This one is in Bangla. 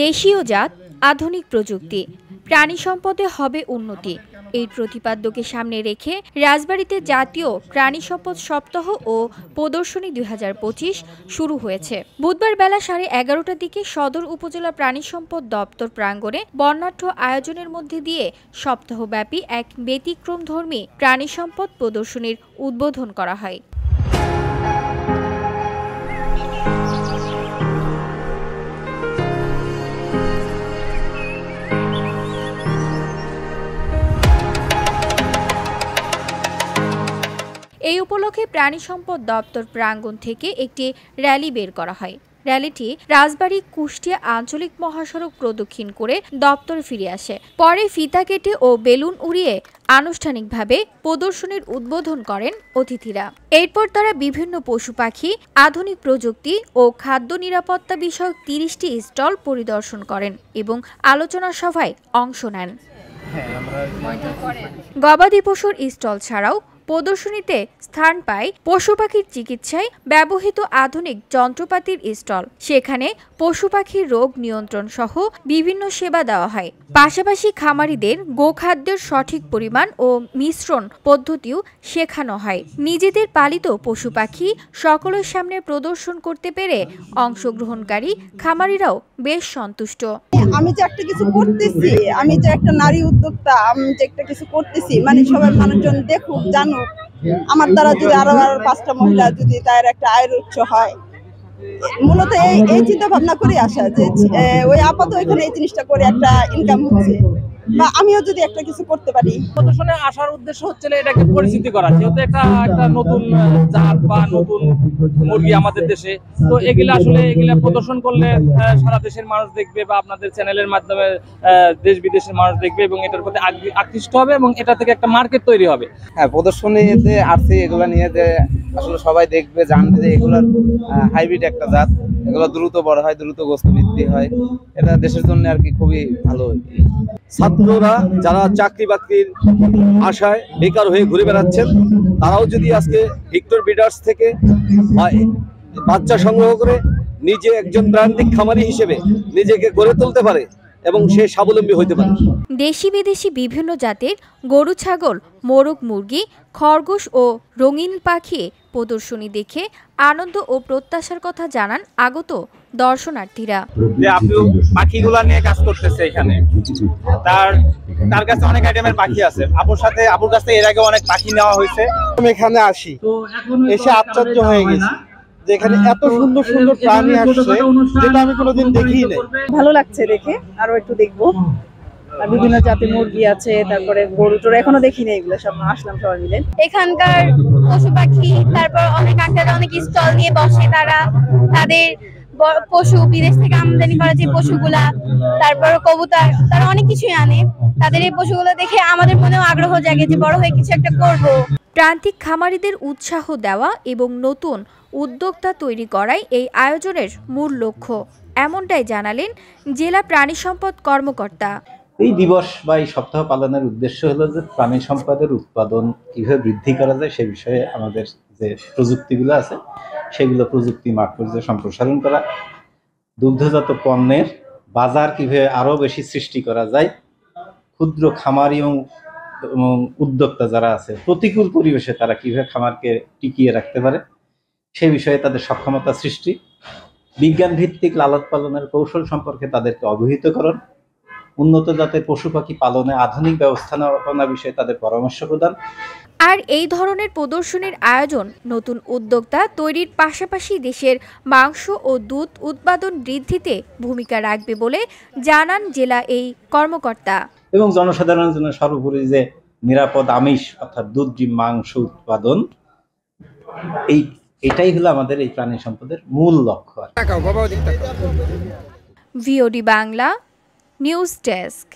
দেশীয় জাত, আধুনিক প্রযুক্তি, প্রাণী সম্পদে হবে উন্নতি, এই প্রতিপাদ্যকে সামনে রেখে রাজবাড়ীতে জাতীয় প্রাণী সম্পদ সপ্তাহ ও প্রদর্শনী ২০২৫ শুরু হয়েছে। বুধবার বেলা 11:30টার দিকে সদর উপজেলা প্রাণী সম্পদ দপ্তর প্রাঙ্গণে বর্ণাঢ্য আয়োজনের মধ্যে দিয়ে সপ্তাহব্যাপী এক ব্যতিক্রমধর্মী প্রাণী সম্পদ প্রদর্শনীর উদ্বোধন করা হয়। এই উপলক্ষে প্রাণী সম্পদ দপ্তর প্রাঙ্গণ থেকে একটি র্যালি বের করা হয়। র্যালিটি রাজবাড়ী কুষ্টিয়া আঞ্চলিক মহাসড়ক প্রদক্ষিণ করে দপ্তরে ফিরে আসে। পরে ফিতা কেটে ও বেলুন উড়িয়ে আনুষ্ঠানিকভাবে প্রদর্শনীর উদ্বোধন করেন অতিথিরা। এরপর তারা বিভিন্ন পশু পাখি, আধুনিক প্রযুক্তি ও খাদ্য নিরাপত্তা বিষয়ক 30টি স্টল পরিদর্শন করেন এবং আলোচনা সভায় অংশ নেন। গবাদি পশুর স্টল ছাড়াও প্রদর্শনীতে স্থান পায় পশু পাখির চিকিৎসায় ব্যবহৃত আধুনিক যন্ত্রপাতির স্টল। সেখানে পশু পাখির রোগ নিয়ন্ত্রণ সহ বিভিন্ন সেবা দেওয়া হয়। পাশাপাশি খামারিদের গোখাদ্যের সঠিক পরিমাণ ও মিশ্রণ পদ্ধতিও শেখানো হয়। নিজেদের পালিত পশু পাখি সকলের সামনে প্রদর্শন করতে পেরে অংশগ্রহণকারী খামারিরাও বেশ সন্তুষ্ট। আমি যে একটা কিছু করতেছি, আমি যে একটা নারী উদ্যোক্তা, আমি যে একটা কিছু করতেছি, মানে সবাই মানুষজন দেখুক, জানুক, আমার দ্বারা যদি আরো 5টা মহিলা যদি তার একটা আয়ের উৎস হয়। মূলত এই চিন্তা ভাবনা করে আসা যে ওই আপাতত এখানে এই জিনিসটা করে একটা ইনকাম হচ্ছে, বা আমিও যদি একটা কিছু করতে পারি। প্রদর্শনে আসার উদ্দেশ্য হচ্ছে এটাকে পরিচিতি করা, যেহেতু একটা নতুন জাত বা নতুন মুরগি আমাদের দেশে, তো এগুলা প্রদর্শন করলে সারা দেশের মানুষ দেখবে বা আপনাদের চ্যানেলের মাধ্যমে দেশ বিদেশের মানুষ দেখবে এবং এটার প্রতি আকৃষ্ট হবে এবং এটা থেকে একটা মার্কেট তৈরি হবে। হ্যাঁ, প্রদর্শনীতে আসছে এগুলা নিয়ে যে আসলে সবাই দেখবে, জানবে যে এগুলার হাইব্রিড একটা জাত, এগুলো দ্রুত বড় হয়, দ্রুত গোস্ত বৃদ্ধি হয়, এটা দেশের জন্য আর কি খুবই ভালো। ছাত্ররা যারা চাকরি বাকরির আশায় বেকার হয়ে ঘুরে বেড়াচ্ছেন, তারাও যদি আজকে ভিক্টর ব্রিডার্স থেকে বাচ্চা সংগ্রহ করে নিজে একজন প্রান্তিক খামারি হিসেবে নিজেকে গড়ে তুলতে পারে এবং সে স্বাবলম্বী হতে পারে। দেশি বিদেশি বিভিন্ন জাতের গরু, ছাগল, মোরগ, মুরগি, খরগোশ ও রঙিন পাখি প্রদর্শনী দেখে আনন্দ ও প্রত্যাশার কথা জানান আগত দর্শনার্থীরা। যে আপু পাখিগুলা নিয়ে কাজ করতেছে এখানে, তার কাছে অনেক আইটেমের পাখি আছে। আপুর কাছে এর আগে অনেক পাখি নেওয়া হয়েছে। আমি এখানে আসি, এসে আশ্চর্য হয়ে গেছি যে এখানে এত সুন্দর সুন্দর প্রাণী আসছে, যেটা আমি কোনোদিন দেখিই নাই। ভালো লাগছে দেখে, আরো একটু দেখবো। আর বিভিন্ন জাতের মুরগি আছে, তারপরে গরু টরু এখনো দেখিনি, এগুলো সব আসলাম সবাই মিলে। এখানকার পশু পাখি, তারপর অনেক আঙ্কেল অনেক স্টল নিয়ে বসে, তারা তাদের পশু বিদেশ থেকে আমদানি করা যে পশুগুলা, তারপর কবুতর, তারা অনেক কিছুই আনে। তাদের এই পশুগুলো দেখে আমাদের মনেও আগ্রহ জাগে যে বড় হয়ে কিছু একটা করব। প্রান্তিক খামারিদের উৎসাহ দেওয়া এবং নতুন উদ্যোক্তা তৈরি করাই এই আয়োজনের মূল লক্ষ্য, এমনটাই জানালেন জেলা প্রাণী সম্পদ কর্মকর্তা। এই দিবস বা এই সপ্তাহ পালনের উদ্দেশ্য হলো যে প্রাণী সম্পদের উৎপাদন কিভাবে বৃদ্ধি করা যায় সে বিষয়ে আমাদের যে প্রযুক্তিগুলো আছে সেগুলো প্রযুক্তি মাঠ পর্যায়ে সম্প্রসারণ করা, দুগ্ধজাত পণ্যের বাজার কিভাবে আরো বেশি সৃষ্টি করা যায়, ক্ষুদ্র খামারি এবং উদ্যোক্তা যারা আছে প্রতিকূল পরিবেশে তারা কিভাবে খামারকে টিকিয়ে রাখতে পারে সে বিষয়ে তাদের সক্ষমতা সৃষ্টি, বিজ্ঞান ভিত্তিক লালন পালনের কৌশল সম্পর্কে তাদেরকে অবহিতকরণ, উন্নত জাতের পশু পাখি পালনে আধুনিক ব্যবস্থাপনা বিষয়ে তাদের পরামর্শ প্রদান। আর এই ধরনের প্রদর্শনীর আয়োজন নতুন উদ্যোক্তা তৈরির পাশাপাশি দেশের মাংস ও দুধ উৎপাদন বৃদ্ধিতে ভূমিকা রাখবে বলে জানান জেলা এই কর্মকর্তা। এবং জনসাধারণের জন্য সর্বোপরি যে নিরাপদ আমিষ অর্থাৎ দুধ, ডিম, মাংস উৎপাদন, এটাই হলো আমাদের এই প্রাণী সম্পদের মূল লক্ষ্য। VOD Bangla news desk.